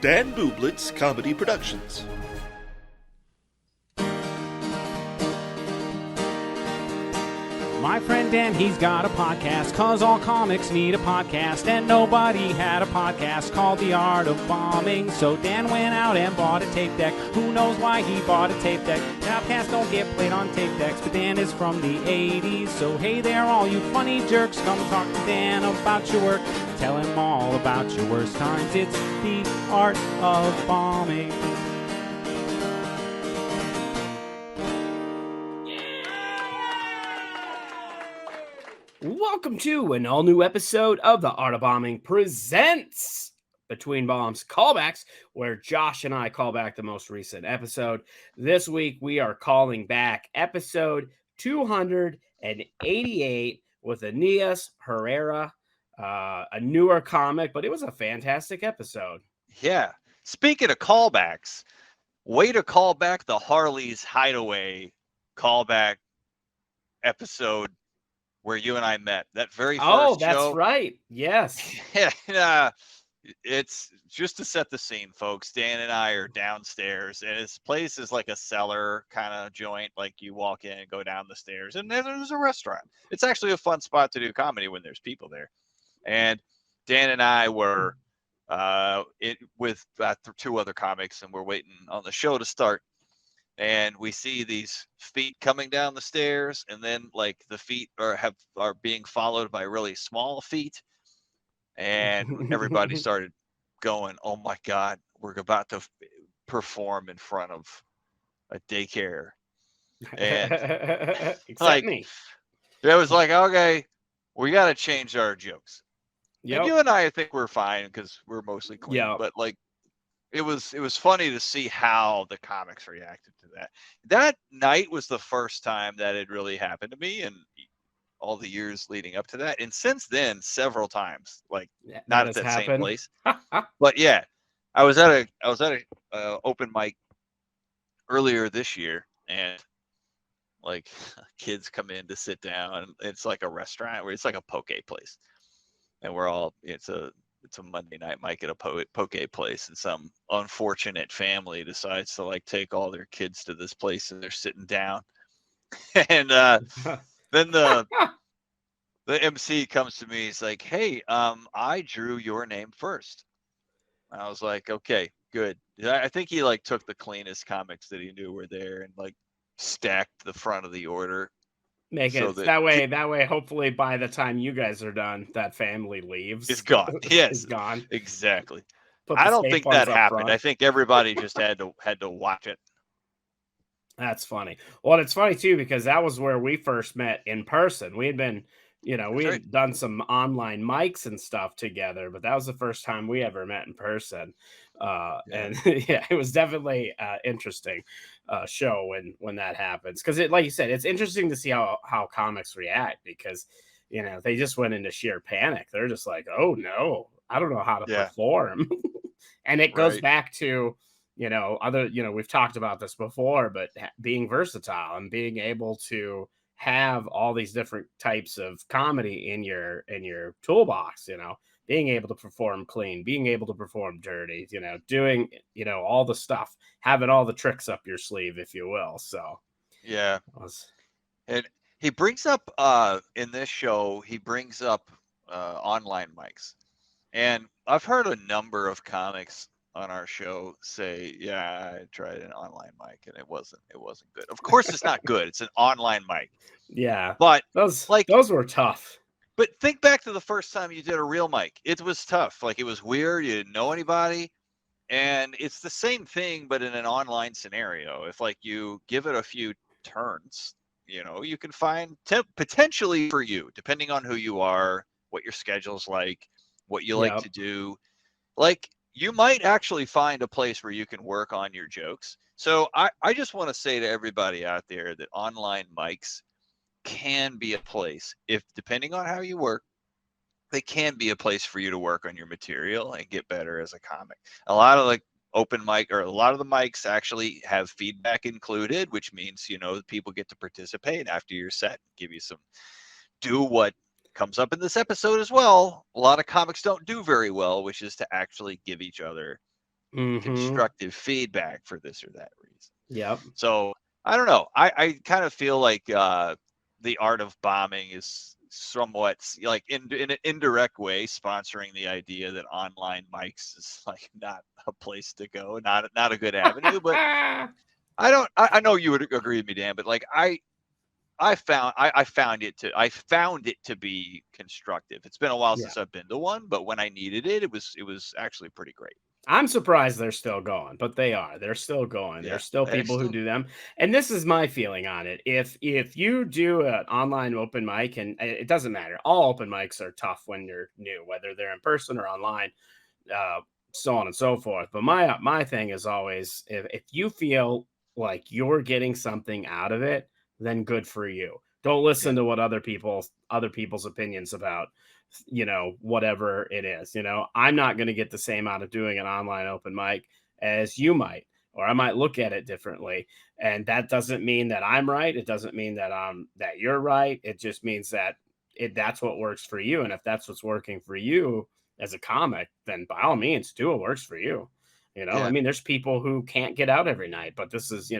Dan Bublett's Comedy Productions. My friend Dan, he's got a podcast, 'cause all comics need a podcast, and nobody had a podcast called The Art of Bombing. So Dan went out and bought a tape deck. Who knows why he bought a tape deck? Podcasts don't get played on tape decks, but Dan is from the 80s. So hey there, all you funny jerks, come talk to Dan about your work. Tell him all about your worst times. It's The Art of Bombing. Welcome to an all-new episode of The Art of Bombing presents Between Bombs Callbacks, where Josh and I call back the most recent episode. This week, we are calling back episode 288 with Aneas Herrera, a newer comic, but it was a fantastic episode. Yeah. Speaking of callbacks, way to call back the Harley's Hideaway callback episode where you and I met. That very first show. Oh, that's right. Yes. Yeah. It's just to set the scene, folks. Dan and I are downstairs, and his place is like a cellar kind of joint. Like you walk in and go down the stairs, and there's a restaurant. It's actually a fun spot to do comedy when there's people there. And Dan and I were with two other comics, and we're waiting on the show to start. And we see these feet coming down the stairs, and then like the feet are being followed by really small feet. And everybody started going, "Oh my God, we're about to perform in front of a daycare." And Except me. It was like, okay, we got to change our jokes. Yep. And you and I think we're fine because we're mostly clean. Yep. But like, it was funny to see how the comics reacted to that. That night was the first time that it really happened to me, and all the years leading up to that. And since then, several times, like not at that same place. But yeah, I was at a open mic earlier this year, and like kids come in to sit down, and it's like a restaurant where it's like a poke place, and it's a Monday night mic at a poke place, and some unfortunate family decides to like take all their kids to this place, and they're sitting down, and then the MC comes to me. He's like, "Hey, I drew your name first." I was like, "Okay, good." I think he like took the cleanest comics that he knew were there and like stacked the front of the order. Make it that way. Hopefully, by the time you guys are done, that family leaves. It's gone. Yes, it's gone. Exactly. I don't think that happened. Front. I think everybody just had to watch it. That's funny. Well, it's funny too because that was where we first met in person. We had been, had done some online mics and stuff together, but that was the first time we ever met in person. And yeah, it was definitely interesting show when that happens, because like you said, it's interesting to see how comics react, because they just went into sheer panic. They're just like, "Oh no, I don't know how to perform." And it goes back to we've talked about this before, but being versatile and being able to have all these different types of comedy in your toolbox, being able to perform clean, being able to perform dirty, doing, all the stuff, having all the tricks up your sleeve, if you will. So, yeah. And he brings up, in this show, online mics. And I've heard a number of comics on our show say, "Yeah, I tried an online mic and it wasn't good." Of course, it's not good. It's an online mic. Yeah. But those were tough. But think back to the first time you did a real mic. It was tough. Like, it was weird. You didn't know anybody. And it's the same thing, but in an online scenario. If like you give it a few turns, you can find potentially for you, depending on who you are, what your schedule's like, what you like to do. Like, you might actually find a place where you can work on your jokes. So I just want to say to everybody out there that online mics can be a place, if depending on how you work, they can be a place for you to work on your material and get better as a comic. A lot of like open mic, or a lot of the mics actually have feedback included, which means, people get to participate after your set, give you some, do what comes up in this episode as well. A lot of comics don't do very well, which is to actually give each other constructive feedback for this or that reason. Yep. So I don't know. I kind of feel like the art of bombing is somewhat like in an indirect way sponsoring the idea that online mics is like not a place to go, not a good avenue. But I know you would agree with me, Dan, but like I found it to be constructive. It's been a while since I've been to one, but when I needed it, it was actually pretty great. I'm surprised they're still going, but they are. They're still going. Yeah, There's still people who do them. And this is my feeling on it. If you do an online open mic, and it doesn't matter, all open mics are tough when you're new, whether they're in person or online, so on and so forth. But my thing is always, if you feel like you're getting something out of it, then good for you. Don't listen to what other people's opinions about whatever it is. I'm not going to get the same out of doing an online open mic as you might, or I might look at it differently. And that doesn't mean that I'm right. It doesn't mean that that you're right. It just means that that's what works for you. And if that's what's working for you as a comic, then by all means do what works for you. I mean, there's people who can't get out every night, but this is,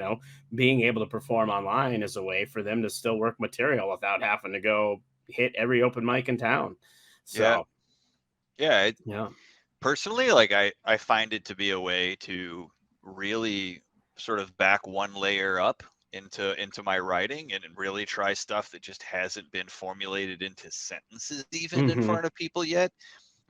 being able to perform online is a way for them to still work material without having to go hit every open mic in town. So, yeah. Personally, like I find it to be a way to really sort of back one layer up into my writing and really try stuff that just hasn't been formulated into sentences even in front of people yet,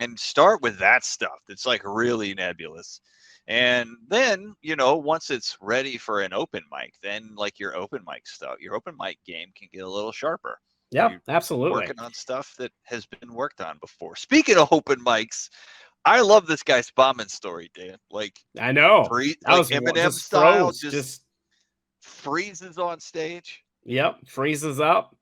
and start with that stuff that's like really nebulous. And then, once it's ready for an open mic, then like your open mic game can get a little sharper. Yeah, absolutely. Working on stuff that has been worked on before. Speaking of open mics, I love this guy's bombing story, Dan. Like, I know, like Eminem style, just freezes on stage. Yep, freezes up,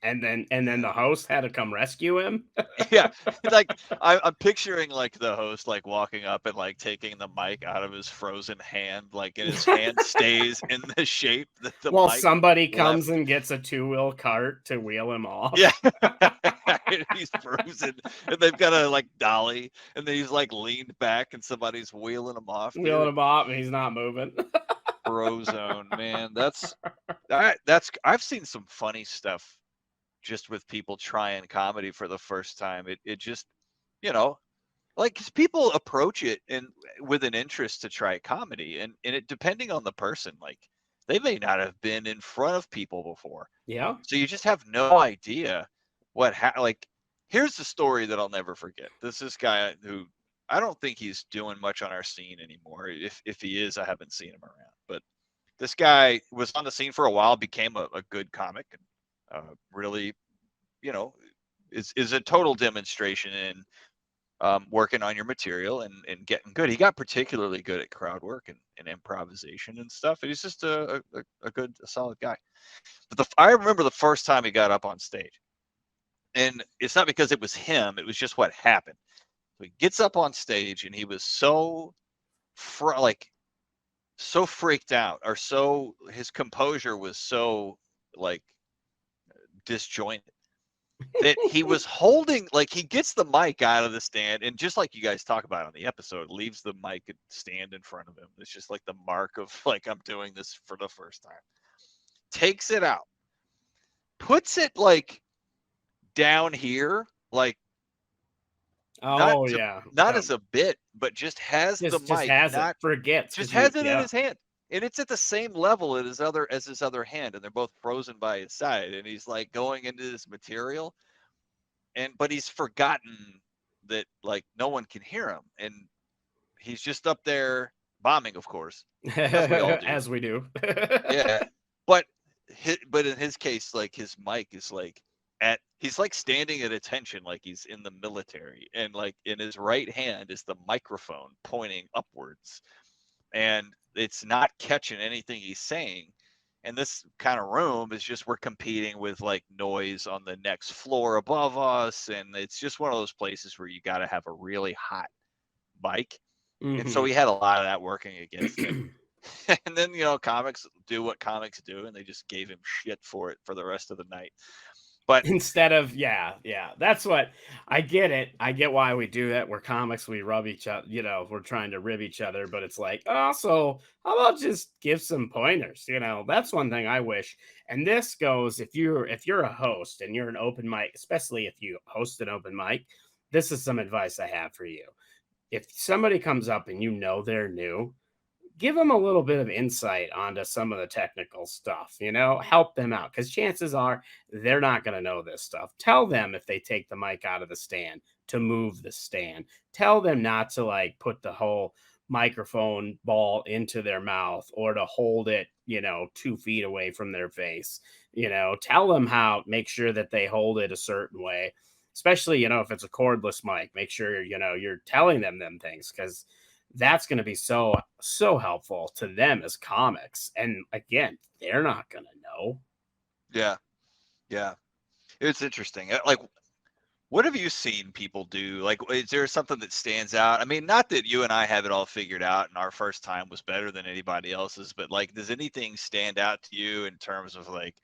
and then the host had to come rescue him. Yeah, like I'm picturing like the host like walking up and like taking the mic out of his frozen hand, like and his hand stays in the shape that the well, mic somebody comes and gets a 2-wheel cart to wheel him off. Yeah, he's frozen, and they've got a like dolly, and then he's like leaned back, and somebody's wheeling him off. And he's not moving. Frozone, man, that's I've seen some funny stuff just with people trying comedy for the first time. It just, like, 'cause people approach it with an interest to try comedy, and it depending on the person, like they may not have been in front of people before. Yeah. So you just have no idea like, here's the story that I'll never forget. This guy who I don't think he's doing much on our scene anymore. If he is, I haven't seen him around. But this guy was on the scene for a while, became a good comic, and really, is a total demonstration in working on your material and getting good. He got particularly good at crowd work and improvisation and stuff. And he's just a solid guy. But I remember the first time he got up on stage, and it's not because it was him, it was just what happened. So he gets up on stage and he was so freaked out, or his composure was so like disjointed that he was holding, like, he gets the mic out of the stand, and just like you guys talk about on the episode, leaves the mic stand in front of him. It's just like the mark of like, I'm doing this for the first time. Takes it out, puts it like down here, like not as a bit, but just has the mic, just has it in his hand. And it's at the same level as his other hand, and they're both frozen by his side. And he's like going into this material, but he's forgotten that like no one can hear him, and he's just up there bombing, of course, as we all do. As we do. Yeah, but in his case, like his mic is like he's like standing at attention, like he's in the military, and like in his right hand is the microphone pointing upwards, and it's not catching anything he's saying. And this kind of room is just, we're competing with like noise on the next floor above us, and it's just one of those places where you got to have a really hot mic. And so he had a lot of that working against him. And then comics do what comics do, and they just gave him shit for it for the rest of the night. But Instead of that's what I get it. I get why we do that. We're comics, we rub each other, we're trying to rib each other, but it's like, also, how about just give some pointers? That's one thing I wish. And this goes if you're a host and you're an open mic, especially if you host an open mic, this is some advice I have for you. If somebody comes up and they're new, give them a little bit of insight onto some of the technical stuff, help them out because chances are they're not going to know this stuff. Tell them if they take the mic out of the stand to move the stand. Tell them not to like put the whole microphone ball into their mouth or to hold it, 2 feet away from their face. Tell them make sure that they hold it a certain way, especially, if it's a cordless mic, make sure, you're telling them things because that's going to be so helpful to them as comics. And again, they're not going to know. Yeah. Yeah. It's interesting. Like, what have you seen people do? Like, is there something that stands out? I mean, not that you and I have it all figured out and our first time was better than anybody else's, but like, does anything stand out to you in terms of like,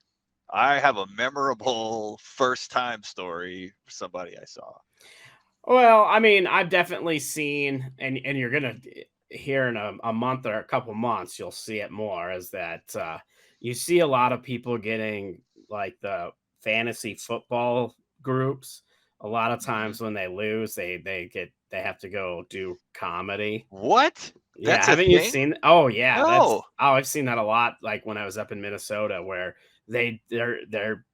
I have a memorable first time story for somebody I saw? Well, I mean, I've definitely seen, and you're gonna here in a month or a couple months, you'll see it more. Is that you see a lot of people getting like the fantasy football groups. A lot of Mhm. times when they lose, they have to go do comedy. What? Yeah, That's a haven't you thing? seen? Oh yeah, No. I've seen that a lot. Like when I was up in Minnesota, where they're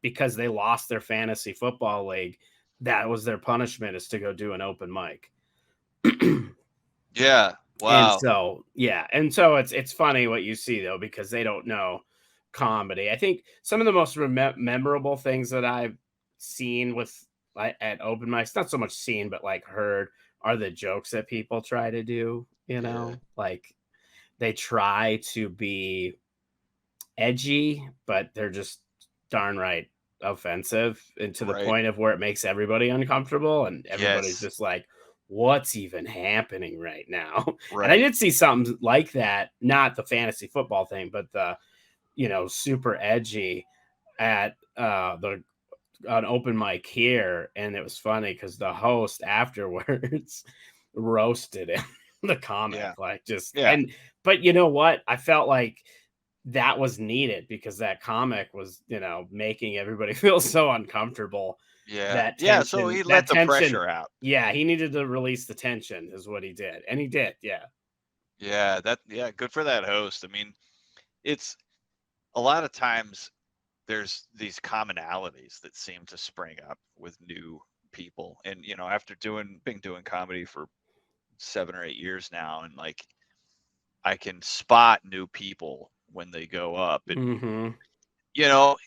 because they lost their fantasy football league. That was their punishment is to go do an open mic. Yeah. And Wow. so, yeah, and so it's funny what you see though because they don't know comedy. I think some of the most memorable things that I've seen with like at open mics, not so much seen but like heard, are the jokes that people try to do. Yeah. Like they try to be edgy, but they're just darn right offensive, and to the Right. point of where it makes everybody uncomfortable, and everybody's Yes. just like, "What's even happening right now?" And I Right. did see something like that, not the fantasy football thing, but the super edgy at the an open mic here, and it was funny because the host afterwards roasted him, the Yeah. comic, like just Yeah. and but you know what? I felt like that was needed because that comic was, making everybody feel so uncomfortable. Yeah. That Yeah. So tension, he let the pressure out. yeah, he needed to release the tension, is what he did. And he did, yeah. Yeah. Yeah. Good for that host. I mean, it's a lot of times there's these commonalities that seem to spring up with new people. And, after been doing comedy for 7 or 8 years now, and like I can spot new people when they go up. And, Hmm.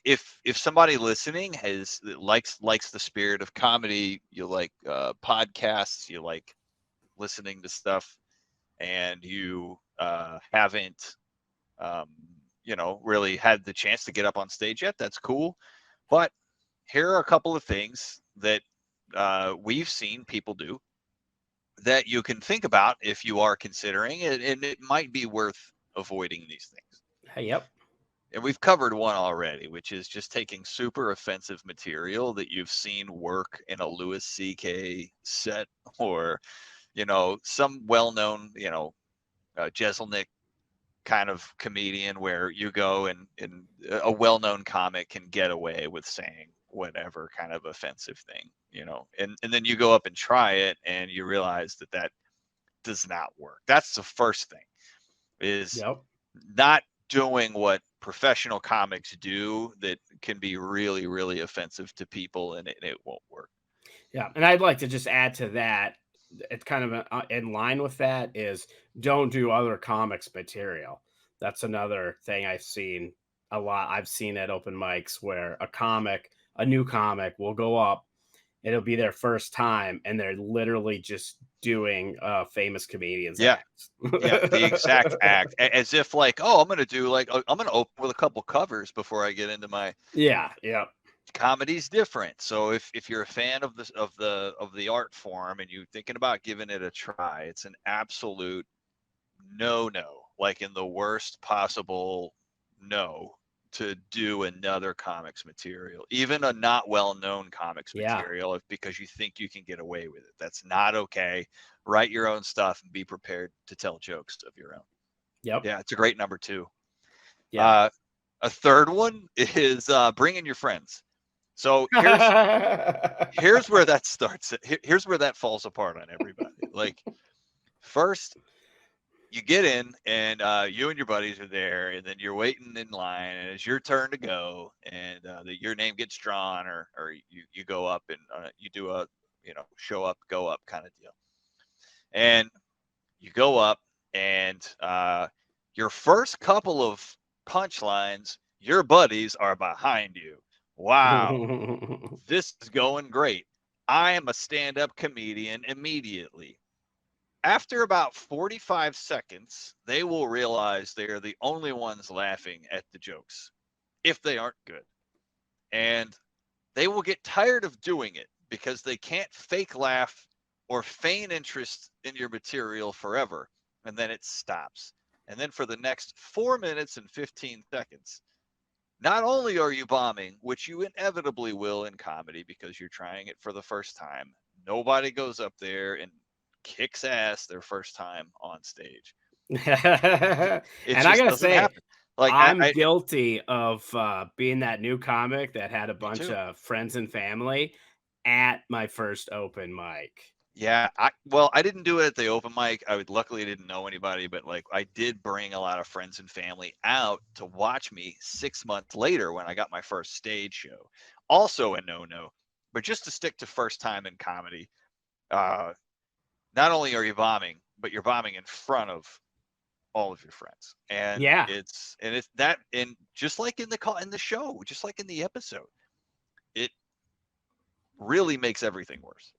if somebody listening likes the spirit of comedy, you like podcasts, you like listening to stuff, and you haven't um, really had the chance to get up on stage yet, that's cool. But here are a couple of things that we've seen people do that you can think about if you are considering it, and it might be worth avoiding these things. Yep. And we've covered one already, which is just taking super offensive material that you've seen work in a Louis C.K. set, or some well-known Jeselnik kind of comedian, where you go and a well-known comic can get away with saying whatever kind of offensive thing, and then you go up and try it and you realize that does not work. That's the first thing, is Yep. not doing what professional comics do that can be really, really offensive to people, and it won't work. Yeah. And I'd like to just add to that, it's kind of in line with that, is don't do other comics material. That's another thing I've seen a lot. I've seen at open mics where a new comic will go up, it'll be their first time, and they're literally just doing famous comedians Yeah. acts. Yeah, the exact act, as if like, oh, I'm gonna open with a couple covers before I get into my Yeah, yeah. comedy's different. So if you're a fan of the art form and you're thinking about giving it a try, it's an absolute no, like in the worst possible no to do another comics material, even a not well-known comics material, because you think you can get away with it. That's not okay. Write your own stuff and be prepared to tell jokes of your own. Yep. Yeah, it's a great number 2. Yeah. A third one is bring in your friends. So here's where that starts. Here's where that falls apart on everybody. Like, first, you get in and you and your buddies are there, and then you're waiting in line, and it's your turn to go, and your name gets drawn, or you go up and you do a show up, go up kind of deal, and you go up, and your first couple of punchlines, your buddies are behind you. Wow, this is going great. I am a stand-up comedian immediately. After about 45 seconds, they will realize they are the only ones laughing at the jokes, if they aren't good. And they will get tired of doing it because they can't fake laugh or feign interest in your material forever. And then it stops. And then for the next 4 minutes and 15 seconds, not only are you bombing, which you inevitably will in comedy because you're trying it for the first time, nobody goes up there and kicks ass their first time on stage. And I gotta say, happen. Like, I'm guilty of being that new comic that had a bunch too. of friends and family at my first open mic. Yeah, I didn't do it at the open mic. Luckily didn't know anybody, but like I did bring a lot of friends and family out to watch me 6 months later when I got my first stage show. Also a no-no, but just to stick to first time in comedy, not only are you bombing, but you're bombing in front of all of your friends. And it's that, and just like in the show, just like in the episode, it really makes everything worse.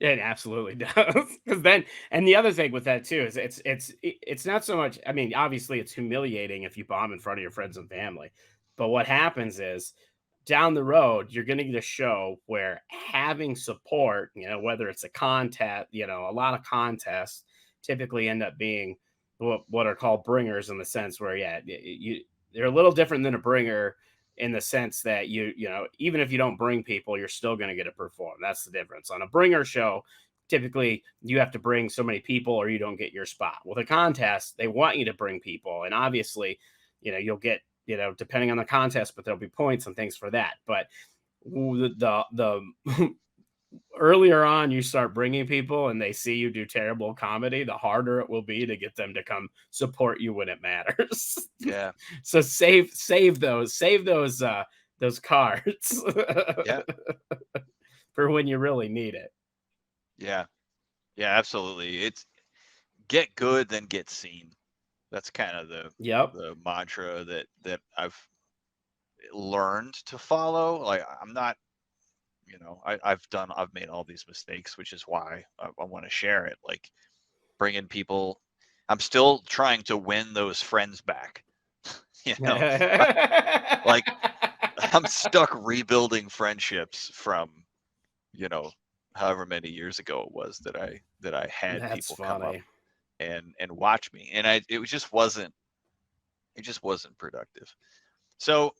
It absolutely does. Because then, and the other thing with that too is it's not so much. I mean, obviously, it's humiliating if you bomb in front of your friends and family. But what happens is down the road, you're going to get a show where having support, whether it's a contest, a lot of contests typically end up being what are called bringers, in the sense where, they're a little different than a bringer, in the sense that even if you don't bring people, you're still going to get to perform. That's the difference. On a bringer show, typically you have to bring so many people or you don't get your spot. With a contest, they want you to bring people, and obviously, you'll get, depending on the contest, but there'll be points and things for that. But the earlier on you start bringing people and they see you do terrible comedy, the harder it will be to get them to come support you when it matters. Yeah. So save those cards. Yeah. For when you really need it. Yeah. Yeah, absolutely. It's get good, then get seen. That's kind of the mantra that I've learned to follow. Like, I'm not, I've made all these mistakes, which is why I want to share it. Like, bringing people, I'm still trying to win those friends back. Like, I'm stuck rebuilding friendships from, however many years ago it was that I had people come up and watch me, and it just wasn't productive. So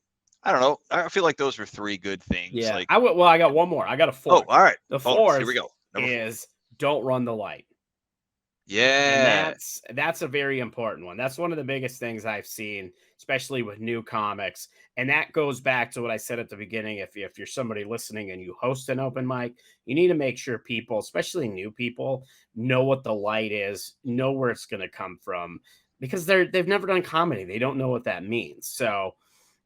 I don't know. I feel like those are 3 good things. Yeah. Like, I got one more. I got a 4. Oh, all right. The 4 here we go. is don't run the light. Yeah. And that's a very important one. That's one of the biggest things I've seen, especially with new comics. And that goes back to what I said at the beginning. If you're somebody listening and you host an open mic, you need to make sure people, especially new people, know what the light is, know where it's going to come from, because they've never done comedy. They don't know what that means. So,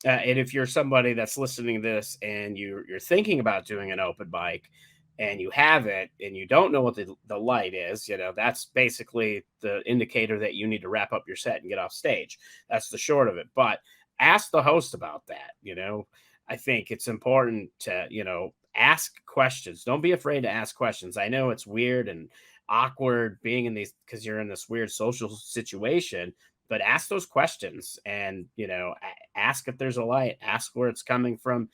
and if you're somebody that's listening to this and you're thinking about doing an open mic and you haven't, and you don't know what the light is, that's basically the indicator that you need to wrap up your set and get off stage. That's the short of it. But ask the host about that. I think it's important to, ask questions. Don't be afraid to ask questions. I know it's weird and awkward being in these, because you're in this weird social situation, but ask those questions and, ask if there's a light, ask where it's coming from,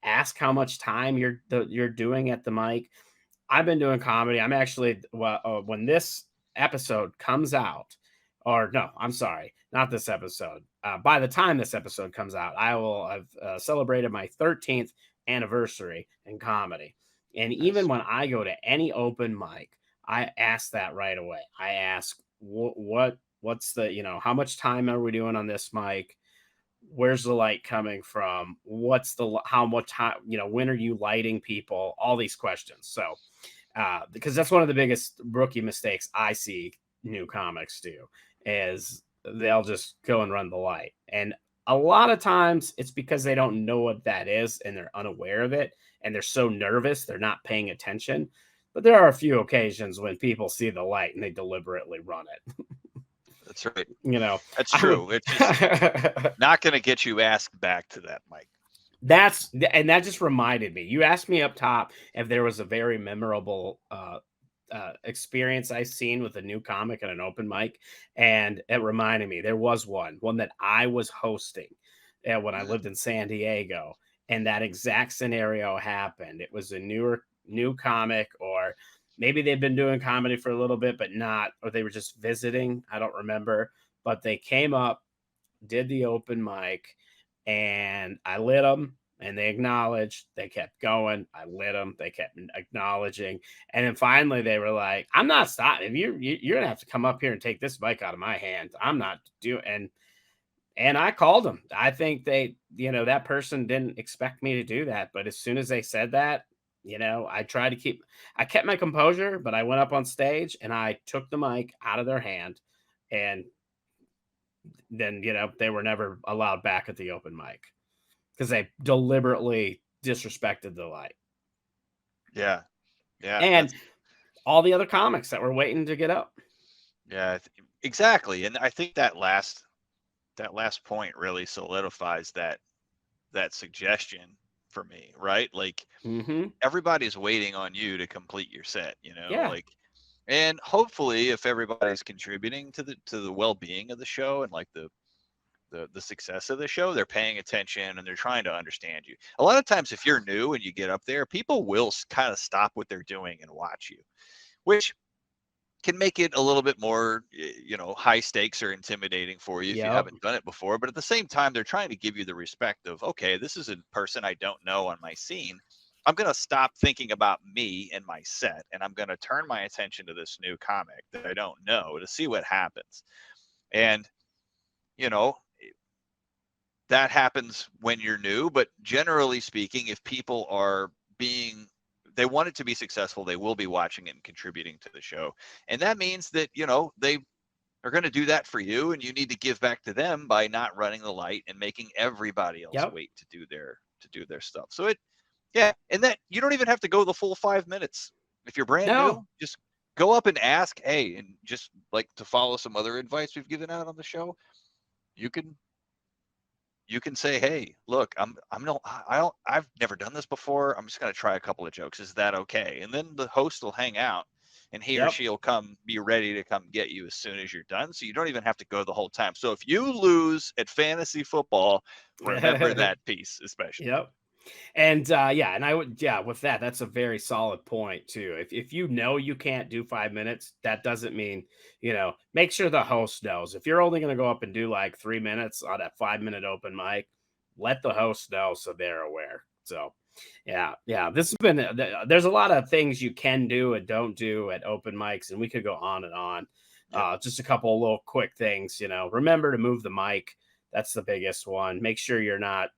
ask how much time you're doing at the mic. I've been doing comedy. I'm actually, when this episode comes out, or no, I'm sorry, not this episode. By the time this episode comes out, I will have celebrated my 13th anniversary in comedy. And even Nice. when I go to any open mic, I ask that right away. I ask what's the, how much time are we doing on this mic? Where's the light coming from? What's the how much time, when are you lighting people? All these questions. So because that's one of the biggest rookie mistakes I see new comics do is they'll just go and run the light. And a lot of times it's because they don't know what that is and they're unaware of it and they're so nervous they're not paying attention. But there are a few occasions when people see the light and they deliberately run it. That's right. You know, That's I true. would It's just not going to get you asked back to that mic. that just reminded me. You asked me up top if there was a very memorable experience I've seen with a new comic at an open mic, and it reminded me there was one that I was hosting when I Mhm. lived in San Diego, and that exact scenario happened. It was a new comic, or maybe they've been doing comedy for a little bit, but not, or they were just visiting. I don't remember, but they came up, did the open mic, and I lit them and they acknowledged. They kept going. I lit them. They kept acknowledging. And then finally they were like, I'm not stopping. You're going to have to come up here and take this mic out of my hand. I'm not doing. And I called them. I think that person didn't expect me to do that. But as soon as they said that, I kept my composure, but I went up on stage and I took the mic out of their hand, and then they were never allowed back at the open mic because they deliberately disrespected the light Yeah. Yeah. and all the other comics that were waiting to get up. Yeah. Exactly. And I think that last point really solidifies that suggestion for me, right? Like Hmm. everybody's waiting on you to complete your set, Yeah. like, and hopefully if everybody's contributing to the well-being of the show and like the success of the show, they're paying attention and they're trying to understand you. A lot of times if you're new and you get up there, people will kind of stop what they're doing and watch you, which can make it a little bit more, high stakes or intimidating for you if you Yep. haven't done it before. But at the same time, they're trying to give you the respect of, okay, this is a person I don't know on my scene. I'm going to stop thinking about me and my set, and I'm going to turn my attention to this new comic that I don't know to see what happens. And, you know, that happens when you're new, but generally speaking, if people are they want it to be successful, they will be watching it and contributing to the show. And that means that, they are going to do that for you, and you need to give back to them by not running the light and making everybody else Yep. wait to do their stuff. So yeah, and that you don't even have to go the full 5 minutes. If you're brand No. new, just go up and ask, hey, and just like to follow some other advice we've given out on the show, you can say, hey, look, I've never done this before. I'm just going to try a couple of jokes. Is that okay? And then the host will hang out and he or Yep. she will be ready to come get you as soon as you're done. So you don't even have to go the whole time. So if you lose at fantasy football, remember that piece, especially. Yep. And and I would, with that, that's a very solid point too. If you can't do 5 minutes, that doesn't mean, make sure the host knows. If you're only going to go up and do like 3 minutes on a 5 minute open mic, let the host know so they're aware. So yeah, this has been, there's a lot of things you can do and don't do at open mics, and we could go on and on. Yep. Just a couple of little quick things, remember to move the mic. That's the biggest one. Make sure you're not,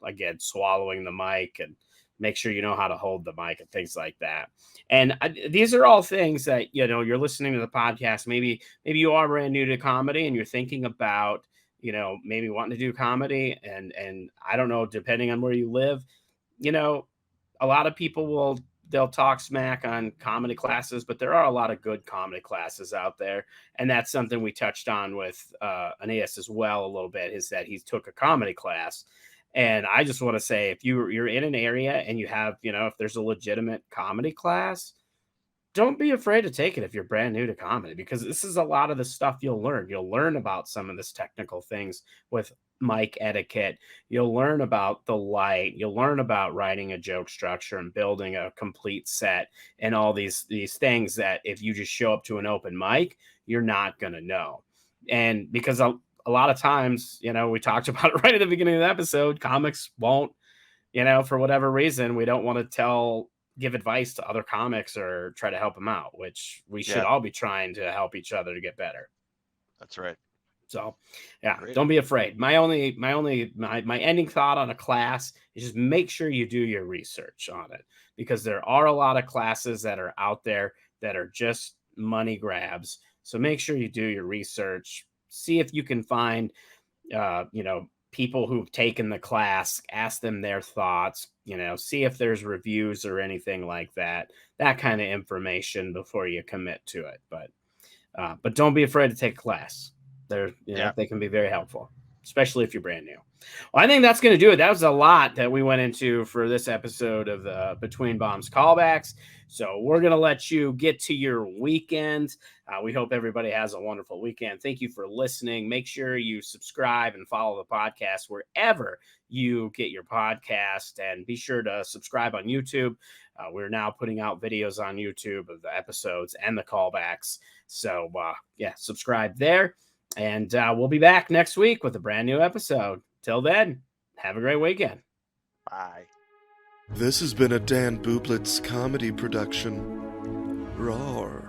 again, swallowing the mic, and make sure you know how to hold the mic and things like that. And these are all things that, you're listening to the podcast. Maybe you are brand new to comedy and you're thinking about, maybe wanting to do comedy, and I don't know, depending on where you live, you know, a lot of people they'll talk smack on comedy classes, but there are a lot of good comedy classes out there. And that's something we touched on with Aneas as well a little bit, is that he took a comedy class. And I just want to say, if you're in an area and you have, if there's a legitimate comedy class, don't be afraid to take it if you're brand new to comedy, because this is a lot of the stuff you'll learn. You'll learn about some of this technical things with mic etiquette. You'll learn about the light. You'll learn about writing a joke structure and building a complete set, and all these things that if you just show up to an open mic, you're not going to know. And because a lot of times, we talked about it right at the beginning of the episode, comics won't, for whatever reason, we don't want to give advice to other comics or try to help them out, which we should all be trying to help each other to get better. That's right. So, yeah, don't be afraid. My ending thought on a class is just make sure you do your research on it, because there are a lot of classes that are out there that are just money grabs. So make sure you do your research. See if you can find, people who've taken the class, ask them their thoughts, see if there's reviews or anything like that kind of information before you commit to it. But don't be afraid to take a class. They can be very helpful, especially if you're brand new. Well, I think that's going to do it. That was a lot that we went into for this episode of the Between Bombs Callbacks. So we're going to let you get to your weekend. We hope everybody has a wonderful weekend. Thank you for listening. Make sure you subscribe and follow the podcast wherever you get your podcast, and be sure to subscribe on YouTube. We're now putting out videos on YouTube of the episodes and the callbacks. So subscribe there. And we'll be back next week with a brand new episode. Till then, have a great weekend. Bye. This has been a Dan Bublitz comedy production. Roar.